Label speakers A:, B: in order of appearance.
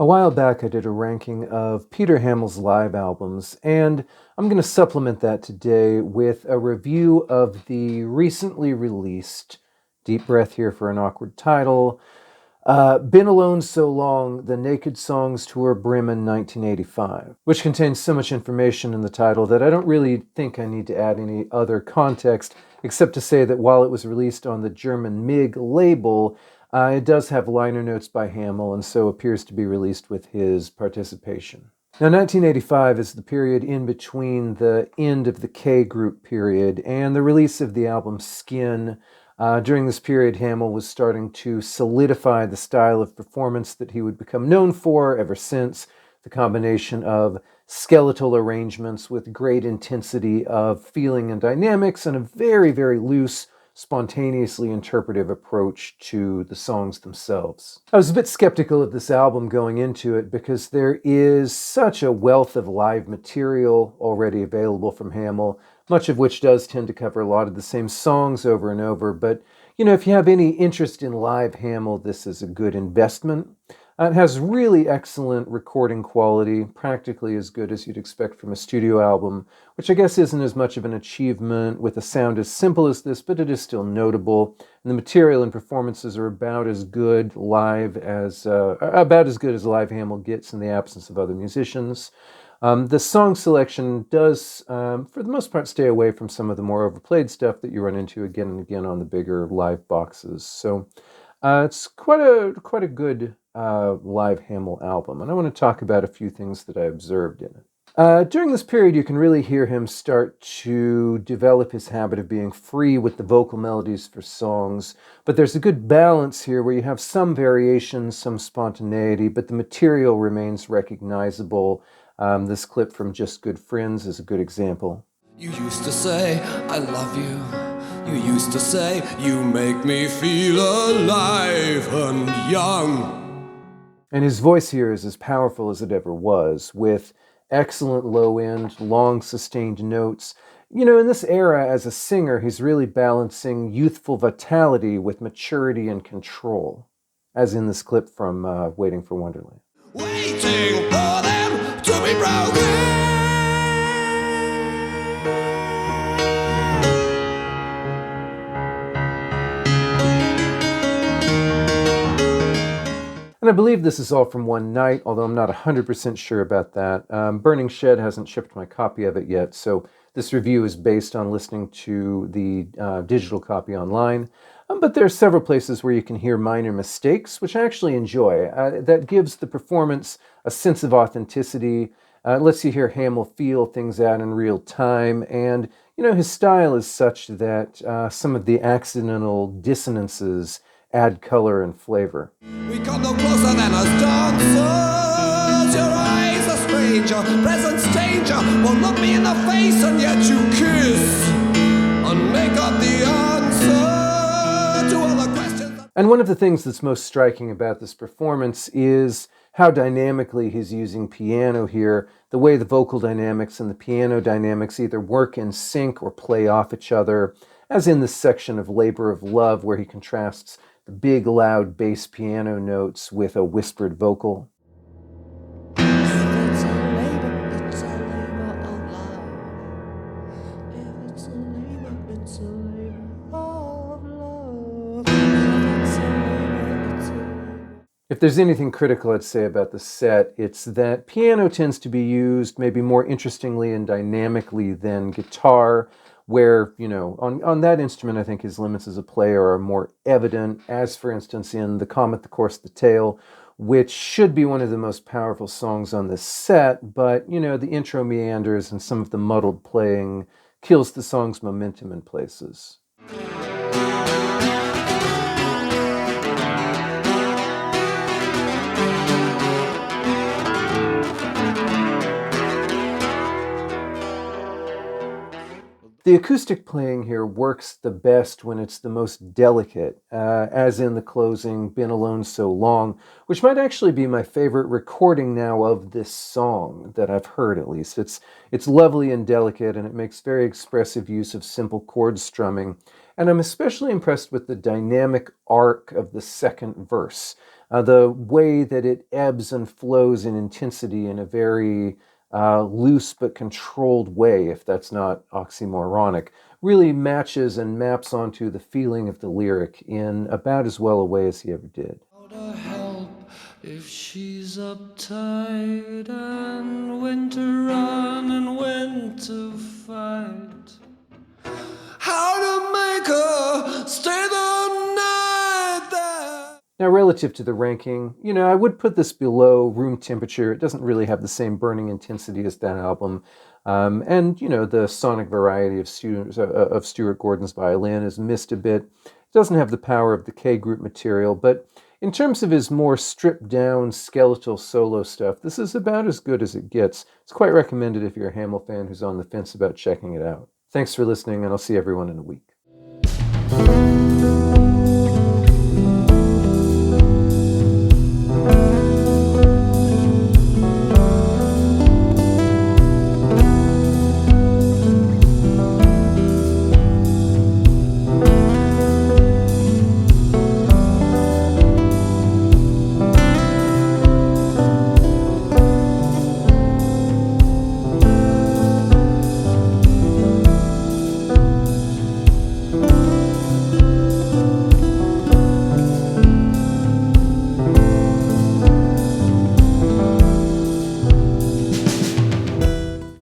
A: A while back I did a ranking of Peter Hamill's live albums, and I'm going to supplement that today with a review of the recently released, deep breath here for an awkward title, Been Alone So Long, The Naked Songs Tour Bremen 1985, which contains so much information in the title that I don't really think I need to add any other context, except to say that while it was released on the German MIG label, it does have liner notes by Hammill, and so appears to be released with his participation. Now, 1985 is the period in between the end of the K group period and the release of the album Skin. During this period, Hammill was starting to solidify the style of performance that he would become known for ever since, the combination of skeletal arrangements with great intensity of feeling and dynamics and a very, very loose, spontaneously interpretive approach to the songs themselves. I was a bit skeptical of this album going into it because there is such a wealth of live material already available from Hammill, much of which does tend to cover a lot of the same songs over and over. But, if you have any interest in live Hammill, this is a good investment. It has really excellent recording quality, practically as good as you'd expect from a studio album, which I guess isn't as much of an achievement with a sound as simple as this, but it is still notable. And the material and performances are about as good as live Hammill gets in the absence of other musicians. The song selection does, for the most part, stay away from some of the more overplayed stuff that you run into again and again on the bigger live boxes. So it's quite a good live Hammill album, and I want to talk about a few things that I observed in it. During this period, you can really hear him start to develop his habit of being free with the vocal melodies for songs, but there's a good balance here where you have some variation, some spontaneity, but the material remains recognizable. This clip from Just Good Friends is a good example.
B: You used to say, I love you. You used to say, you make me feel alive and young.
A: And his voice here is as powerful as it ever was, with excellent low-end, long sustained notes. In this era, as a singer, he's really balancing youthful vitality with maturity and control, as in this clip from Waiting for Wonderland.
B: Waiting for them to be broken.
A: And I believe this is all from one night, although I'm not 100% sure about that. Burning Shed hasn't shipped my copy of it yet, so this review is based on listening to the digital copy online. But there are several places where you can hear minor mistakes, which I actually enjoy. That gives the performance a sense of authenticity. It lets you hear Hammill feel things out in real time, and his style is such that some of the accidental dissonances add color and flavor.
B: We come no closer than as dancers. Your eyes are stranger, presence danger. Won't look me in the face and yet you kiss and make up the answer to all the questions.
A: And one of the things that's most striking about this performance is how dynamically he's using piano here, the way the vocal dynamics and the piano dynamics either work in sync or play off each other, as in this section of Labor of Love where he contrasts the big, loud bass piano notes with a whispered vocal. If there's anything critical I'd say about the set, it's that piano tends to be used maybe more interestingly and dynamically than guitar, where, on that instrument, I think his limits as a player are more evident, as, for instance, in The Comet, the Course, the Tail, which should be one of the most powerful songs on this set, but, the intro meanders and some of the muddled playing kills the song's momentum in places. The acoustic playing here works the best when it's the most delicate, as in the closing Been Alone So Long, which might actually be my favorite recording now of this song that I've heard, at least. It's lovely and delicate, and it makes very expressive use of simple chord strumming. And I'm especially impressed with the dynamic arc of the second verse. the way that it ebbs and flows in intensity in a very loose but controlled way, if that's not oxymoronic, really matches and maps onto the feeling of the lyric in about as well a way as he ever did.
B: How to help if she's uptight, and when to run and when to fight. How to make her stay the night there.
A: Now, relative to the ranking, I would put this below Room Temperature. It doesn't really have the same burning intensity as that album. And the sonic variety of Stuart Gordon's violin is missed a bit. It doesn't have the power of the K group material, but in terms of his more stripped down skeletal solo stuff, this is about as good as it gets. It's quite recommended if you're a Hamill fan who's on the fence about checking it out. Thanks for listening, and I'll see everyone in a week.